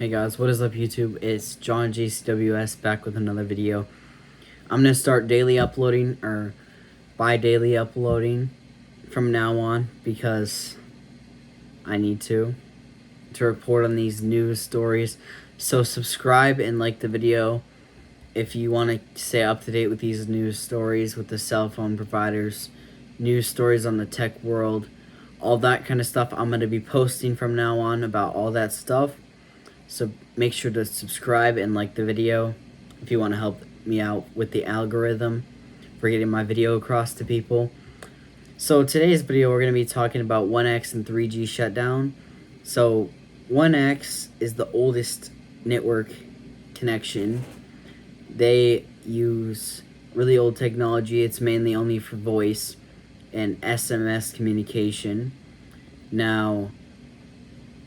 Hey guys, what is up YouTube? It's John JCWS back with another video. I'm going to start daily uploading or bi-daily uploading from now on because I need to report on these news stories. So subscribe and like the video if you want to stay up to date with these news stories with the cell phone providers, news stories on the tech world, all that kind of stuff. I'm going to be posting from now on about all that stuff. So make sure to subscribe and like the video if you want to help me out with the algorithm for getting my video across to people. So today's video we're going to be talking about 1X and 3G shutdown. So 1X is the oldest network connection. They use really old technology. It's mainly only for voice and SMS communication. Now,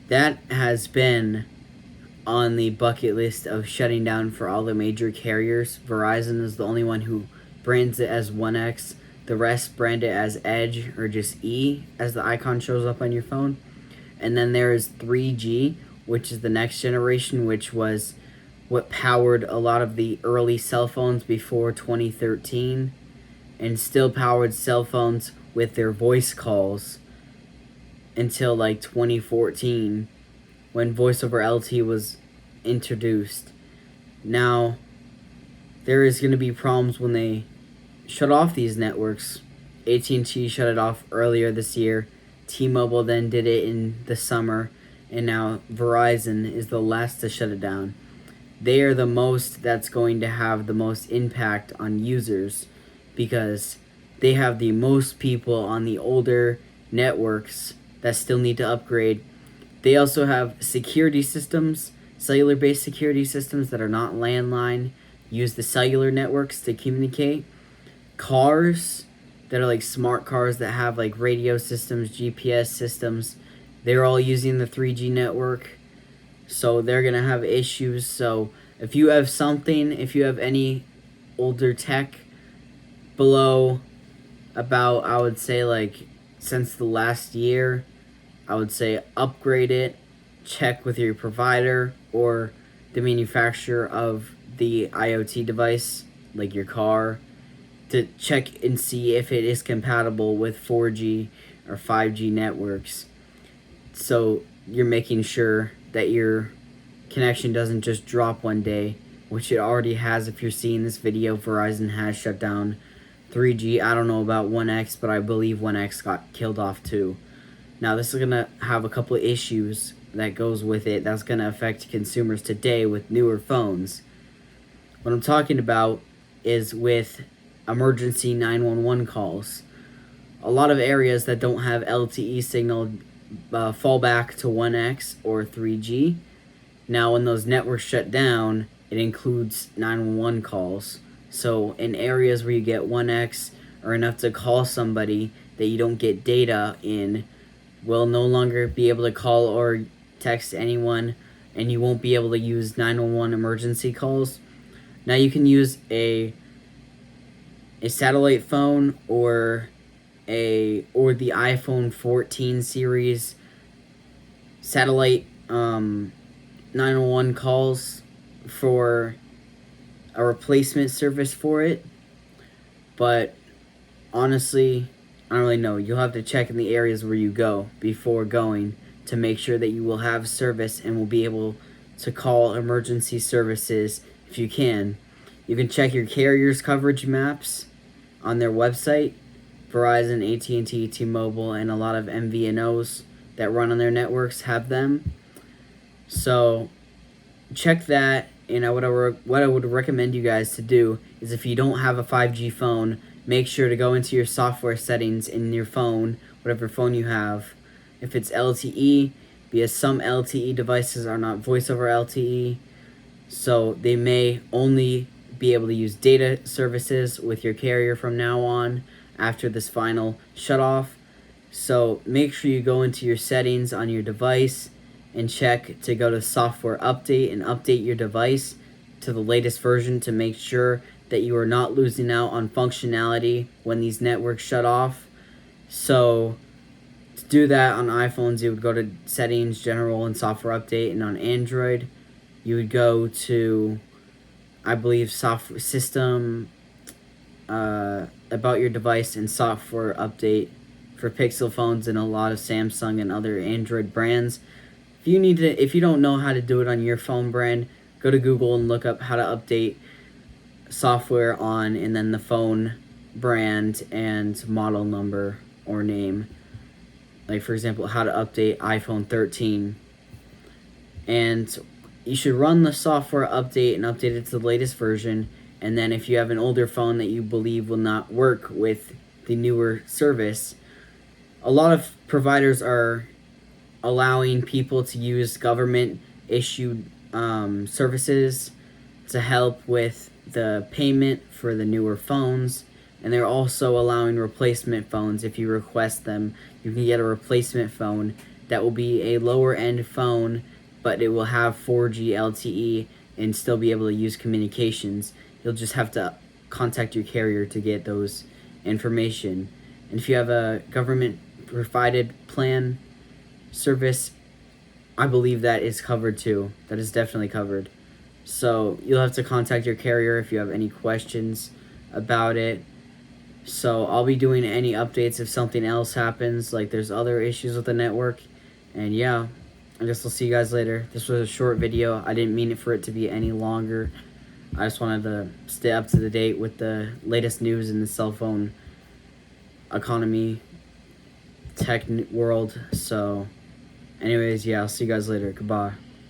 that has been on the bucket list of shutting down for all the major carriers. Verizon is the only one who brands it as 1X. The rest brand it as Edge or just E as the icon shows up on your phone. And then there is 3G, which is the next generation, which was what powered a lot of the early cell phones before 2013 and still powered cell phones with their voice calls until like 2014. When voice over LTE was introduced. Now, there is going to be problems when they shut off these networks. at&t shut it off earlier this year. T-Mobile then did it in the summer. And now Verizon is the last to shut it down. They are the most that's going to have the most impact on users because they have the most people on the older networks that still need to upgrade. They also have security systems, cellular-based security systems that are not landline, use the cellular networks to communicate. Cars that are like smart cars that have like radio systems, GPS systems, they're all using the 3G network. So they're going to have issues. So if you have any older tech below about, I would say like since the last year, I would say upgrade it, check with your provider or the manufacturer of the IoT device, like your car, to check and see if it is compatible with 4G or 5G networks. So you're making sure that your connection doesn't just drop one day, which it already has. If you're seeing this video, Verizon has shut down 3G. I don't know about 1X, but I believe 1X got killed off too. Now, this is going to have a couple of issues that goes with it that's going to affect consumers today with newer phones. What I'm talking about is with emergency 911 calls. A lot of areas that don't have LTE signal fall back to 1X or 3G. Now, when those networks shut down, it includes 911 calls. So in areas where you get 1X or enough to call somebody that you don't get data in, will no longer be able to call or text anyone, and you won't be able to use 911 emergency calls. Now you can use a satellite phone or the iPhone 14 series satellite 911 calls for a replacement service for it. But honestly, I don't really know. You'll have to check in the areas where you go before going to make sure that you will have service and will be able to call emergency services if you can. You can check your carrier's coverage maps on their website. Verizon, at&t, T-Mobile, and a lot of MVNOs that run on their networks have them. So check that. And what I would recommend you guys to do is, if you don't have a 5G phone, make sure to go into your software settings in your phone, whatever phone you have. If it's LTE, because some LTE devices are not voice over LTE, so they may only be able to use data services with your carrier from now on after this final shutoff. So make sure you go into your settings on your device and check to go to software update and update your device to the latest version to make sure that you are not losing out on functionality when these networks shut off. So to do that on iPhones, you would go to settings, general, and software update, and on Android, you would go to, I believe, software system, about your device and software update for Pixel phones and a lot of Samsung and other Android brands. If you don't know how to do it on your phone brand, go to Google and look up how to update software on, and then the phone brand and model number or name. Like, for example, how to update iPhone 13. And you should run the software update and update it to the latest version. And then if you have an older phone that you believe will not work with the newer service, a lot of providers are allowing people to use government issued services to help with the payment for the newer phones. And they're also allowing replacement phones. If you request them, you can get a replacement phone that will be a lower end phone, but it will have 4G LTE and still be able to use communications. You'll just have to contact your carrier to get those information. And if you have a government provided plan service, I believe that is covered too. That is definitely covered. So you'll have to contact your carrier if you have any questions about it. So I'll be doing any updates if something else happens, like there's other issues with the network. And yeah, I guess I'll see you guys later. This was a short video. I didn't mean it for it to be any longer. I just wanted to stay up to the date with the latest news in the cell phone economy, tech world. So anyways, yeah, I'll see you guys later. Goodbye.